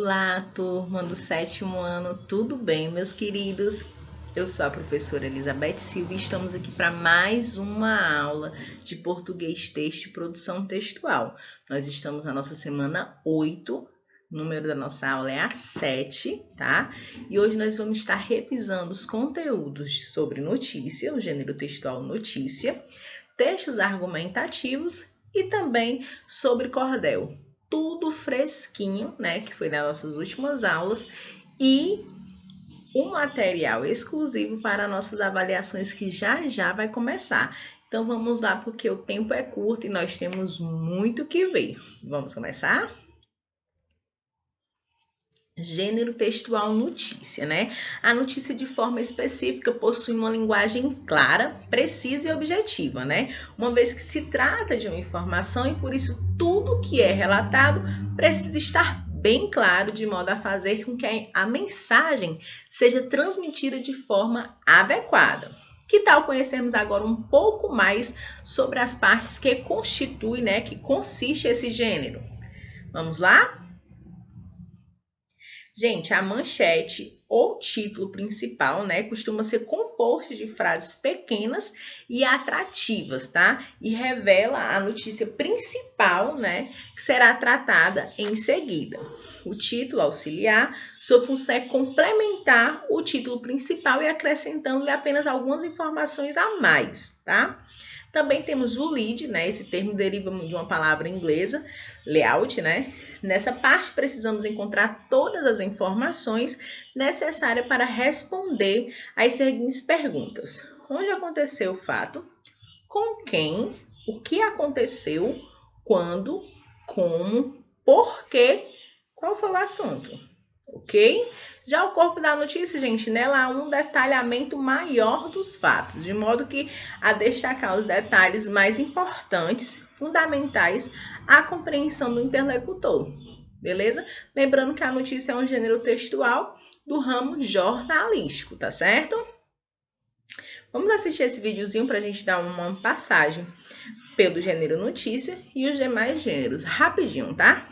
Olá, turma do 7º ano, tudo bem, meus queridos? Eu sou a professora Elizabeth Silva e estamos aqui para mais uma aula de português texto e produção textual. Nós estamos na nossa semana 8, o número da nossa aula é a 7, tá? E hoje nós vamos estar revisando os conteúdos sobre notícia, o gênero textual notícia, textos argumentativos e também sobre cordel. Tudo fresquinho, né, que foi das nossas últimas aulas, e um material exclusivo para nossas avaliações que já vai começar. Então vamos lá, porque o tempo é curto e nós temos muito que ver. Vamos começar? Gênero textual notícia, né? A notícia de forma específica possui uma linguagem clara, precisa e objetiva, né? Uma vez que se trata de uma informação e por isso tudo que é relatado precisa estar bem claro de modo a fazer com que a mensagem seja transmitida de forma adequada. Que tal conhecermos agora um pouco mais sobre as partes que constituem, né, que consiste esse gênero? Vamos lá? Gente, a manchete ou título principal, né, costuma ser composto de frases pequenas e atrativas, tá? E revela a notícia principal, né, que será tratada em seguida. O título auxiliar, sua função é complementar o título principal e acrescentando-lhe apenas algumas informações a mais, tá? Também temos o lead, né? Esse termo deriva de uma palavra inglesa, layout, né? Nessa parte precisamos encontrar todas as informações necessárias para responder às seguintes perguntas: onde aconteceu o fato? Com quem? O que aconteceu? Quando? Como? Por quê? Qual foi o assunto? Ok? Já o corpo da notícia, gente, nela há um detalhamento maior dos fatos, de modo que a destacar os detalhes mais importantes, fundamentais à compreensão do interlocutor, beleza? Lembrando que a notícia é um gênero textual do ramo jornalístico, tá certo? Vamos assistir esse videozinho para a gente dar uma passagem pelo gênero notícia e os demais gêneros, rapidinho, tá?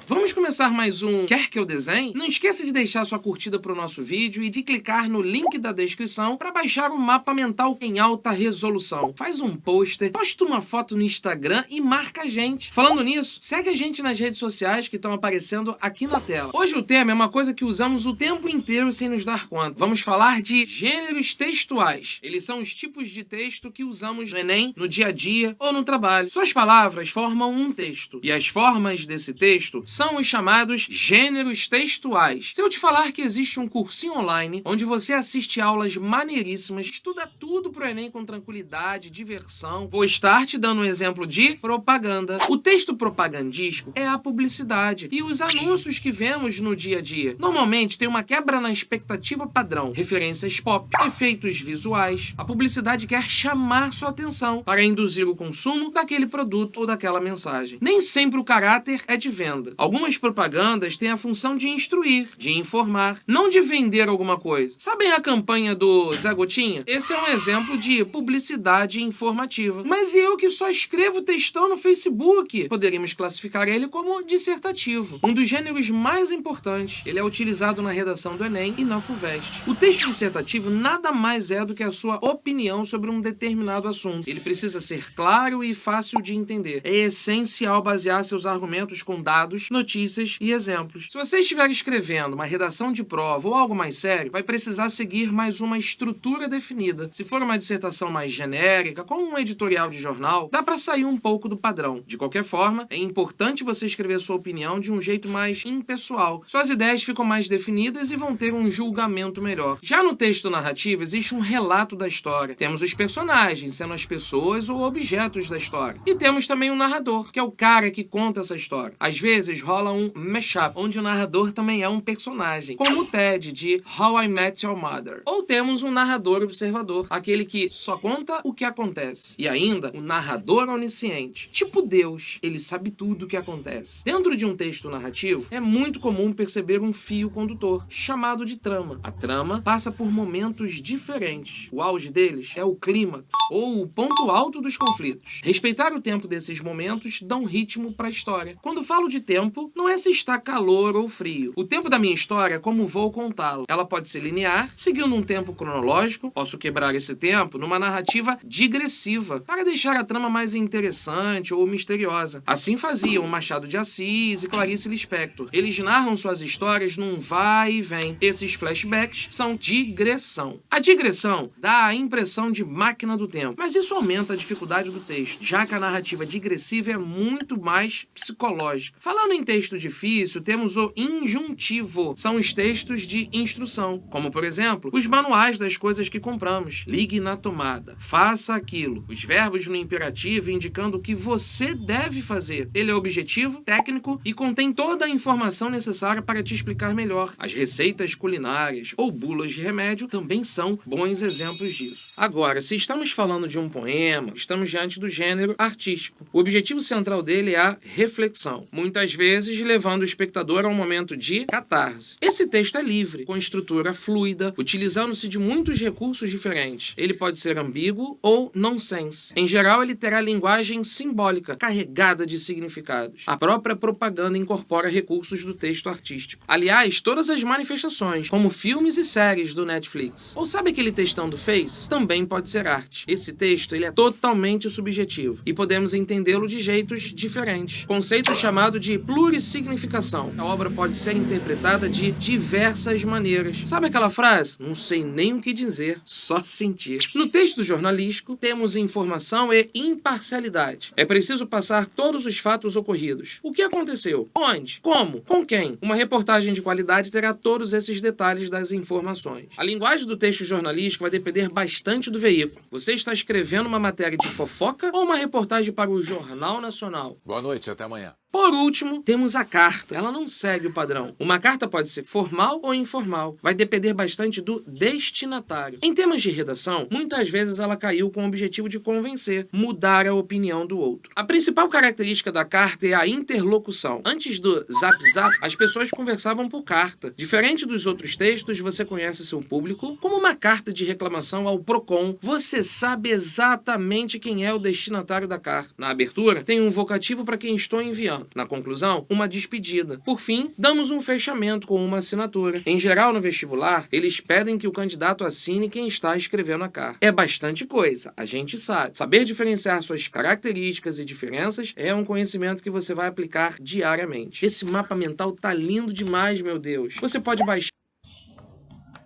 Vamos começar mais um Quer que eu desenhe? Não esqueça de deixar sua curtida para o nosso vídeo e de clicar no link da descrição para baixar o mapa mental em alta resolução. Faz um pôster, posta uma foto no Instagram e marca a gente. Falando nisso, segue a gente nas redes sociais que estão aparecendo aqui na tela. Hoje o tema é uma coisa que usamos o tempo inteiro sem nos dar conta. Vamos falar de gêneros textuais. Eles são os tipos de texto que usamos no Enem, no dia a dia ou no trabalho. Suas palavras formam um texto e as formas desse texto são os chamados gêneros textuais. Se eu te falar que existe um cursinho online onde você assiste aulas maneiríssimas, estuda tudo pro Enem com tranquilidade, diversão, vou estar te dando um exemplo de propaganda. O texto propagandístico é a publicidade e os anúncios que vemos no dia a dia. Normalmente tem uma quebra na expectativa padrão, referências pop, efeitos visuais. A publicidade quer chamar sua atenção para induzir o consumo daquele produto ou daquela mensagem. Nem sempre o caráter é de venda. Algumas propagandas têm a função de instruir, de informar, não de vender alguma coisa. Sabem a campanha do Zé Gotinha? Esse é um exemplo de publicidade informativa. Mas eu que só escrevo textão no Facebook, poderíamos classificar ele como dissertativo. Um dos gêneros mais importantes. Ele é utilizado na redação do Enem e na FUVEST. O texto dissertativo nada mais é do que a sua opinião sobre um determinado assunto. Ele precisa ser claro e fácil de entender. É essencial basear seus argumentos com dados, notícias e exemplos. Se você estiver escrevendo uma redação de prova ou algo mais sério, vai precisar seguir mais uma estrutura definida. Se for uma dissertação mais genérica, como um editorial de jornal, dá para sair um pouco do padrão. De qualquer forma, é importante você escrever sua opinião de um jeito mais impessoal. Suas ideias ficam mais definidas e vão ter um julgamento melhor. Já no texto narrativo, existe um relato da história. Temos os personagens, sendo as pessoas ou objetos da história. E temos também o narrador, que é o cara que conta essa história. Às vezes, mas rola um mashup, onde o narrador também é um personagem, como o Ted de How I Met Your Mother. Ou temos um narrador observador, aquele que só conta o que acontece. E ainda, o narrador onisciente, tipo Deus, ele sabe tudo o que acontece. Dentro de um texto narrativo, é muito comum perceber um fio condutor, chamado de trama. A trama passa por momentos diferentes. O auge deles é o clímax, ou o ponto alto dos conflitos. Respeitar o tempo desses momentos dá um ritmo para a história. Quando falo de tempo, não é se está calor ou frio. O tempo da minha história é como vou contá-lo. Ela pode ser linear, seguindo um tempo cronológico. Posso quebrar esse tempo numa narrativa digressiva, para deixar a trama mais interessante ou misteriosa. Assim faziam Machado de Assis e Clarice Lispector. Eles narram suas histórias num vai e vem. Esses flashbacks são digressão. A digressão dá a impressão de máquina do tempo, mas isso aumenta a dificuldade do texto, já que a narrativa digressiva é muito mais psicológica. Falando em texto difícil, temos o injuntivo. São os textos de instrução, como por exemplo, os manuais das coisas que compramos. Ligue na tomada, faça aquilo. Os verbos no imperativo indicando o que você deve fazer. Ele é objetivo, técnico e contém toda a informação necessária para te explicar melhor. As receitas culinárias ou bulas de remédio também são bons exemplos disso. Agora, se estamos falando de um poema, estamos diante do gênero artístico. O objetivo central dele é a reflexão, muitas vezes levando o espectador a um momento de catarse. Esse texto é livre, com estrutura fluida, utilizando-se de muitos recursos diferentes. Ele pode ser ambíguo ou nonsense. Em geral, ele terá linguagem simbólica, carregada de significados. A própria propaganda incorpora recursos do texto artístico. Aliás, todas as manifestações, como filmes e séries do Netflix. Ou sabe aquele textão do Face? Também pode ser arte. Esse texto ele é totalmente subjetivo e podemos entendê-lo de jeitos diferentes. Conceito chamado de plurissignificação. A obra pode ser interpretada de diversas maneiras. Sabe aquela frase? Não sei nem o que dizer, só sentir. No texto jornalístico, temos informação e imparcialidade. É preciso passar todos os fatos ocorridos. O que aconteceu? Onde? Como? Com quem? Uma reportagem de qualidade terá todos esses detalhes das informações. A linguagem do texto jornalístico vai depender bastante do veículo. Você está escrevendo uma matéria de fofoca ou uma reportagem para o Jornal Nacional? Boa noite, até amanhã. Por último, temos a carta. Ela não segue o padrão. Uma carta pode ser formal ou informal. Vai depender bastante do destinatário. Em temas de redação, muitas vezes ela caiu com o objetivo de convencer, mudar a opinião do outro. A principal característica da carta é a interlocução. Antes do zap-zap, as pessoas conversavam por carta. Diferente dos outros textos, você conhece seu público. Como uma carta de reclamação ao PROCON, você sabe exatamente quem é o destinatário da carta. Na abertura, tem um vocativo para quem estou enviando. Na conclusão, uma despedida. Por fim, damos um fechamento com uma assinatura. Em geral, no vestibular, eles pedem que o candidato assine quem está escrevendo a carta. É bastante coisa, a gente sabe. Saber diferenciar suas características e diferenças é um conhecimento que você vai aplicar diariamente. Esse mapa mental tá lindo demais, meu Deus. Você pode baixar.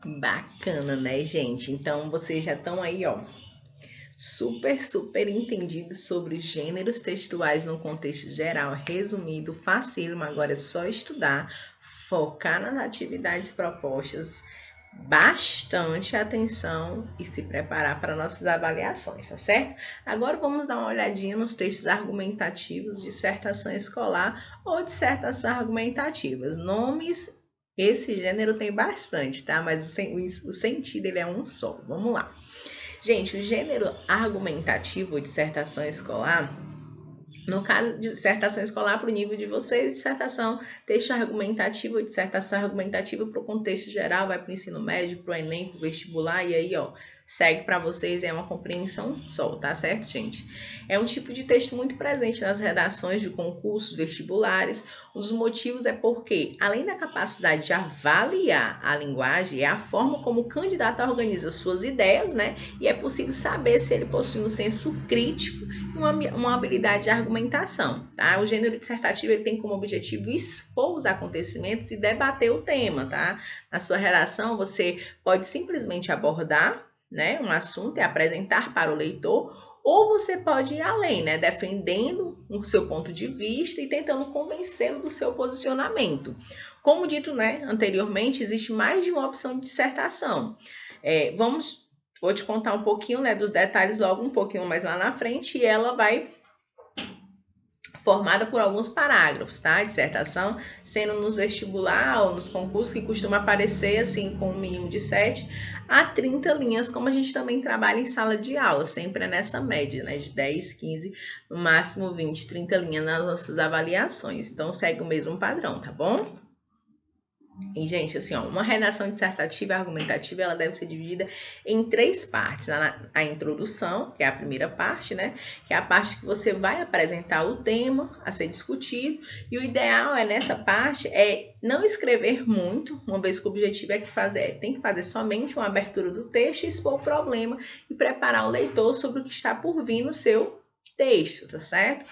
Bacana, né, gente? Então, vocês já estão aí, ó, super entendidos sobre os gêneros textuais no contexto geral, resumido, facílimo. Agora é só estudar, focar nas atividades propostas, bastante atenção e se preparar para nossas avaliações, tá certo? Agora vamos dar uma olhadinha nos textos argumentativos de dissertação escolar ou dissertação argumentativas. Nomes, esse gênero tem bastante, tá? Mas o sentido ele é um só. Vamos lá. Gente, o gênero argumentativo ou dissertação escolar, no caso de dissertação escolar para o nível de vocês, dissertação texto argumentativo ou dissertação argumentativa para o contexto geral, vai para o ensino médio, para o Enem, para o vestibular, e aí, ó, segue para vocês, é uma compreensão só, tá certo, gente? É um tipo de texto muito presente nas redações de concursos vestibulares. Um dos motivos é porque, além da capacidade de avaliar a linguagem, é a forma como o candidato organiza suas ideias, né? E é possível saber se ele possui um senso crítico e uma habilidade de argumentação, tá? O gênero dissertativo ele tem como objetivo expor os acontecimentos e debater o tema, tá? Na sua redação, você pode simplesmente abordar, né, um assunto e apresentar para o leitor, ou você pode ir além, né, defendendo o seu ponto de vista e tentando convencê-lo do seu posicionamento. Como dito, né, anteriormente, existe mais de uma opção de dissertação. Vou te contar um pouquinho, né, dos detalhes logo um pouquinho mais lá na frente, e ela vai formada por alguns parágrafos, tá? A dissertação, sendo nos vestibular ou nos concursos, que costuma aparecer assim com um mínimo de 7 a 30 linhas, como a gente também trabalha em sala de aula, sempre é nessa média, né? De 10, 15, no máximo 20, 30 linhas nas nossas avaliações. Então, segue o mesmo padrão, tá bom? E, gente, assim, ó, uma redação dissertativa e argumentativa, ela deve ser dividida em 3 partes. A introdução, que é a primeira parte, né? Que é a parte que você vai apresentar o tema a ser discutido. E o ideal é, nessa parte, não escrever muito, uma vez que o objetivo tem que fazer somente uma abertura do texto, expor o problema e preparar o leitor sobre o que está por vir no seu texto, tá certo?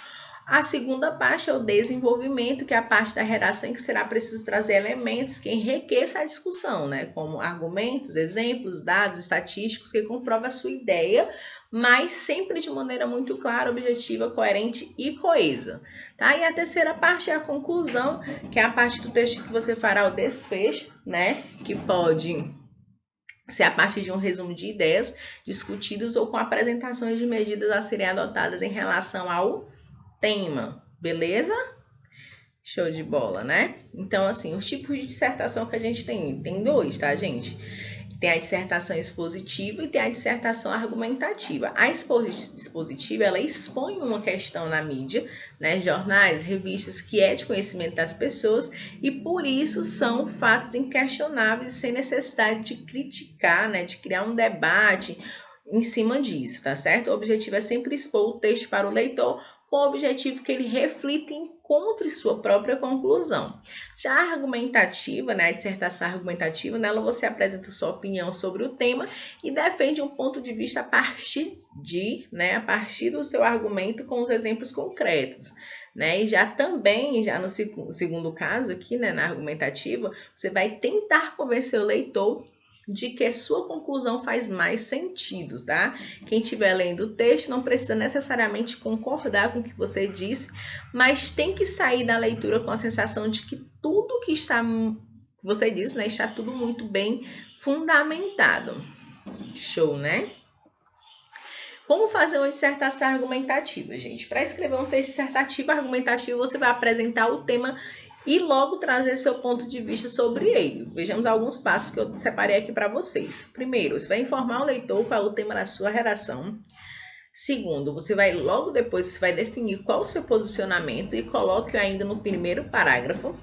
A segunda parte é o desenvolvimento, que é a parte da redação em que será preciso trazer elementos que enriqueçam a discussão, né? Como argumentos, exemplos, dados estatísticos que comprovam a sua ideia, mas sempre de maneira muito clara, objetiva, coerente e coesa, tá? E a terceira parte é a conclusão, que é a parte do texto que você fará o desfecho, né? Que pode ser a partir de um resumo de ideias discutidas ou com apresentações de medidas a serem adotadas em relação ao tema, beleza? Show de bola, né? Então, assim, os tipos de dissertação que a gente tem 2, tá, gente? Tem a dissertação expositiva e tem a dissertação argumentativa. A expositiva, ela expõe uma questão na mídia, né? Jornais, revistas, que é de conhecimento das pessoas e, por isso, são fatos inquestionáveis sem necessidade de criticar, né? De criar um debate em cima disso, tá certo? O objetivo é sempre expor o texto para o leitor com o objetivo que ele reflita e encontre sua própria conclusão. Já a argumentativa, né, a dissertação argumentativa, nela você apresenta sua opinião sobre o tema e defende um ponto de vista a partir do seu argumento com os exemplos concretos. Né? E já no segundo caso aqui, né, na argumentativa, você vai tentar convencer o leitor de que sua conclusão faz mais sentido, tá? Quem estiver lendo o texto não precisa necessariamente concordar com o que você disse, mas tem que sair da leitura com a sensação de que tudo que você disse, né, está tudo muito bem fundamentado. Show, né? Como fazer uma dissertação argumentativa, gente? Para escrever um texto dissertativo argumentativo, você vai apresentar o tema e logo trazer seu ponto de vista sobre ele. Vejamos alguns passos que eu separei aqui para vocês. Primeiro, você vai informar o leitor qual é o tema da sua redação. Segundo, logo depois você vai definir qual o seu posicionamento e coloque-o ainda no primeiro parágrafo.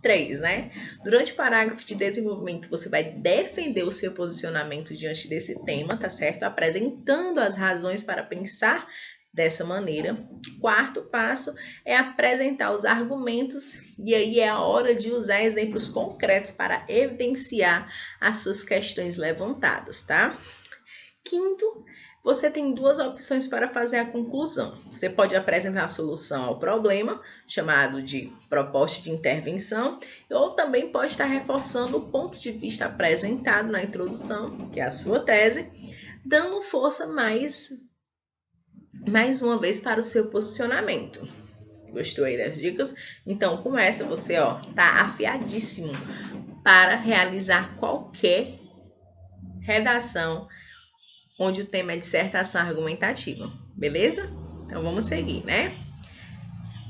3, né? Durante o parágrafo de desenvolvimento, você vai defender o seu posicionamento diante desse tema, tá certo? Apresentando as razões para pensar dessa maneira. Quarto passo é apresentar os argumentos e aí é a hora de usar exemplos concretos para evidenciar as suas questões levantadas, tá? Quinto, você tem 2 opções para fazer a conclusão. Você pode apresentar a solução ao problema, chamado de proposta de intervenção, ou também pode estar reforçando o ponto de vista apresentado na introdução, que é a sua tese, dando força mais uma vez para o seu posicionamento. Gostou aí das dicas? Então, com essa você, tá afiadíssimo para realizar qualquer redação onde o tema é dissertação argumentativa, beleza? Então, vamos seguir, né?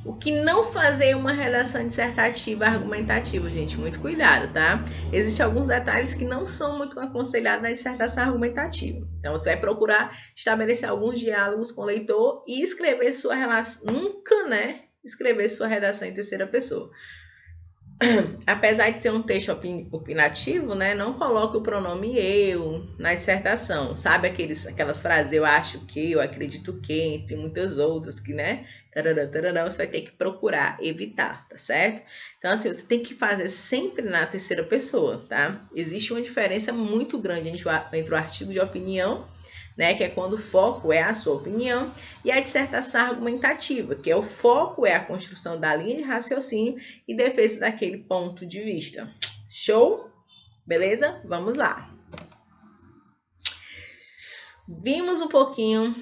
O que não fazer em uma redação dissertativa argumentativa, gente? Muito cuidado, tá? Existem alguns detalhes que não são muito aconselhados na dissertação argumentativa. Então, você vai procurar estabelecer alguns diálogos com o leitor e escrever sua relação. Nunca, né? Escrever sua redação em terceira pessoa. Apesar de ser um texto opinativo, né, não coloque o pronome eu na dissertação, sabe aquelas frases eu acho que, eu acredito que, entre muitas outras que, né, você vai ter que procurar evitar, tá certo? Então, assim, você tem que fazer sempre na terceira pessoa, tá? Existe uma diferença muito grande entre o artigo de opinião, né, que é quando o foco é a sua opinião, e a dissertação argumentativa, que o foco é a construção da linha de raciocínio e defesa daquele ponto de vista. Show? Beleza? Vamos lá. Vimos um pouquinho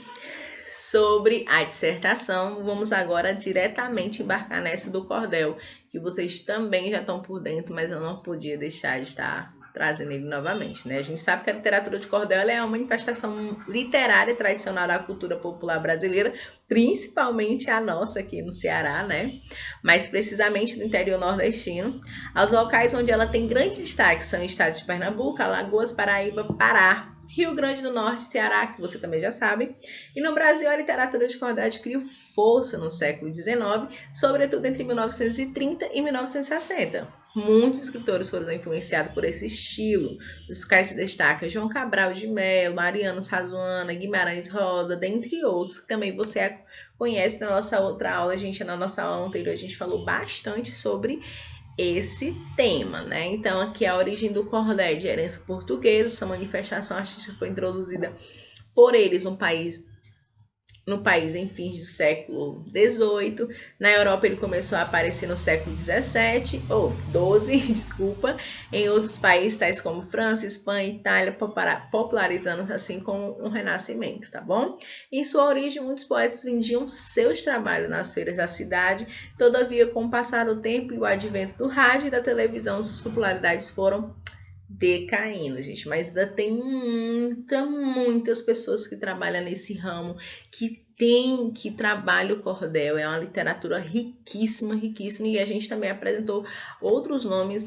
sobre a dissertação, vamos agora diretamente embarcar nessa do cordel, que vocês também já estão por dentro, mas eu não podia deixar de estar trazendo ele novamente, né? A gente sabe que a literatura de cordel ela é uma manifestação literária tradicional da cultura popular brasileira, principalmente a nossa aqui no Ceará, né? Mais precisamente no interior nordestino. Os locais onde ela tem grande destaque são estados de Pernambuco, Alagoas, Paraíba, Pará, Rio Grande do Norte, Ceará, que você também já sabe. E no Brasil, a literatura de cordel adquiriu força no século XIX, sobretudo entre 1930 e 1960. Muitos escritores foram influenciados por esse estilo, dos quais se destaca João Cabral de Melo, Mariano Sazuana, Guimarães Rosa, dentre outros, que também você conhece na nossa outra aula. Na nossa aula anterior, a gente falou bastante sobre esse tema, né? Então, aqui a origem do cordel de herança portuguesa. Essa manifestação artística foi introduzida por eles no país em fins do século XVIII. Na Europa ele começou a aparecer no século XVII, ou XII, desculpa, em outros países, tais como França, Espanha, Itália, popularizando assim como um renascimento, tá bom? Em sua origem, muitos poetas vendiam seus trabalhos nas feiras da cidade, todavia, com o passar do tempo e o advento do rádio e da televisão, suas popularidades foram decaindo, gente, mas ainda tem muitas pessoas que trabalham nesse ramo, que trabalham o cordel. É uma literatura riquíssima, e a gente também apresentou outros nomes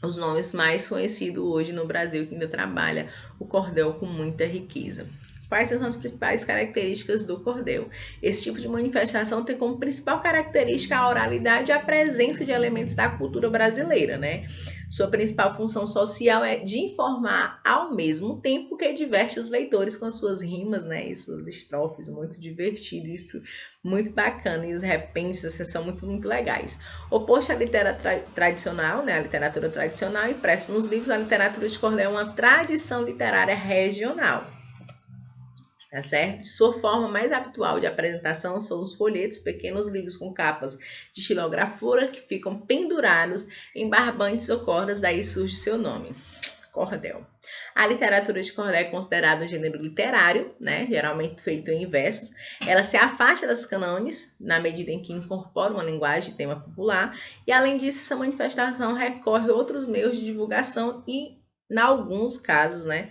os nomes mais conhecidos hoje no Brasil que ainda trabalha o cordel com muita riqueza. Quais são as principais características do cordel? Esse tipo de manifestação tem como principal característica a oralidade e a presença de elementos da cultura brasileira, né? Sua principal função social é de informar ao mesmo tempo que diverte os leitores com as suas rimas, né? E suas estrofes, muito divertido, isso muito bacana. E os repentes assim, são muito legais. Oposto à literatura tradicional, né? A literatura tradicional impressa nos livros, a literatura de cordel é uma tradição literária regional. Tá certo? De sua forma mais habitual de apresentação são os folhetos, pequenos livros com capas de xilografura que ficam pendurados em barbantes ou cordas, daí surge seu nome, cordel. A literatura de cordel é considerada um gênero literário, né? Geralmente feito em versos. Ela se afasta das cânones na medida em que incorpora uma linguagem e tema popular, e além disso, essa manifestação recorre a outros meios de divulgação e, em alguns casos, né,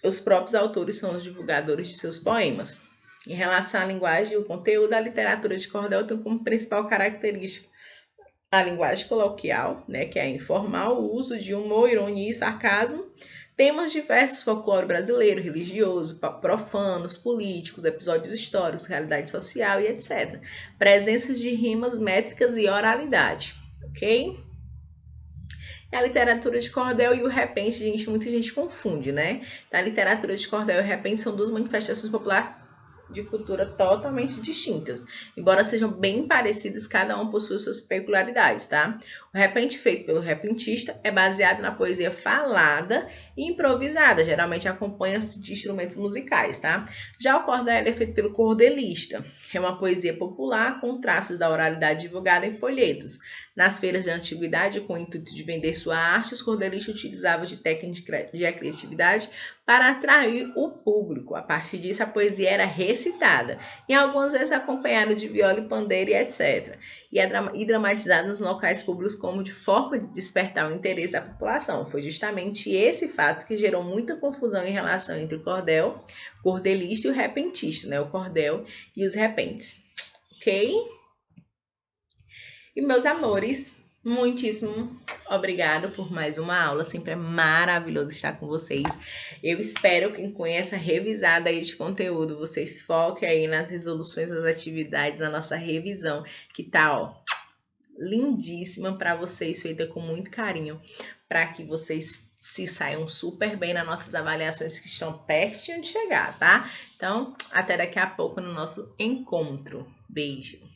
os próprios autores são os divulgadores de seus poemas. Em relação à linguagem e o conteúdo, a literatura de cordel tem como principal característica a linguagem coloquial, né, que é informal, o uso de humor, ironia e sarcasmo, temas diversos, folclore brasileiro, religioso, profanos, políticos, episódios históricos, realidade social e etc. Presenças de rimas, métricas e oralidade, ok? A literatura de cordel e o repente, muita gente confunde, né? Então, a literatura de cordel e o repente são duas manifestações populares de cultura totalmente distintas, embora sejam bem parecidas, cada um possui suas peculiaridades, tá? O repente feito pelo repentista é baseado na poesia falada e improvisada, geralmente acompanha-se de instrumentos musicais, tá? Já o cordel é feito pelo cordelista, que é uma poesia popular com traços da oralidade divulgada em folhetos. Nas feiras de antiguidade, com o intuito de vender sua arte, os cordelistas utilizavam de técnicas de criatividade para atrair o público. A partir disso, a poesia era recitada, e algumas vezes acompanhada de viola e pandeiro e etc. E dramatizada nos locais públicos como de forma de despertar o interesse da população. Foi justamente esse fato que gerou muita confusão em relação entre o cordelista e o repentista, né? O cordel e os repentes. Ok? E meus amores, muitíssimo obrigado por mais uma aula, sempre é maravilhoso estar com vocês. Eu espero que com essa revisada aí de conteúdo, vocês foquem aí nas resoluções das atividades, na nossa revisão, que tá, ó, lindíssima para vocês, feita com muito carinho, para que vocês se saiam super bem nas nossas avaliações que estão pertinho de chegar, tá? Então, até daqui a pouco no nosso encontro. Beijo!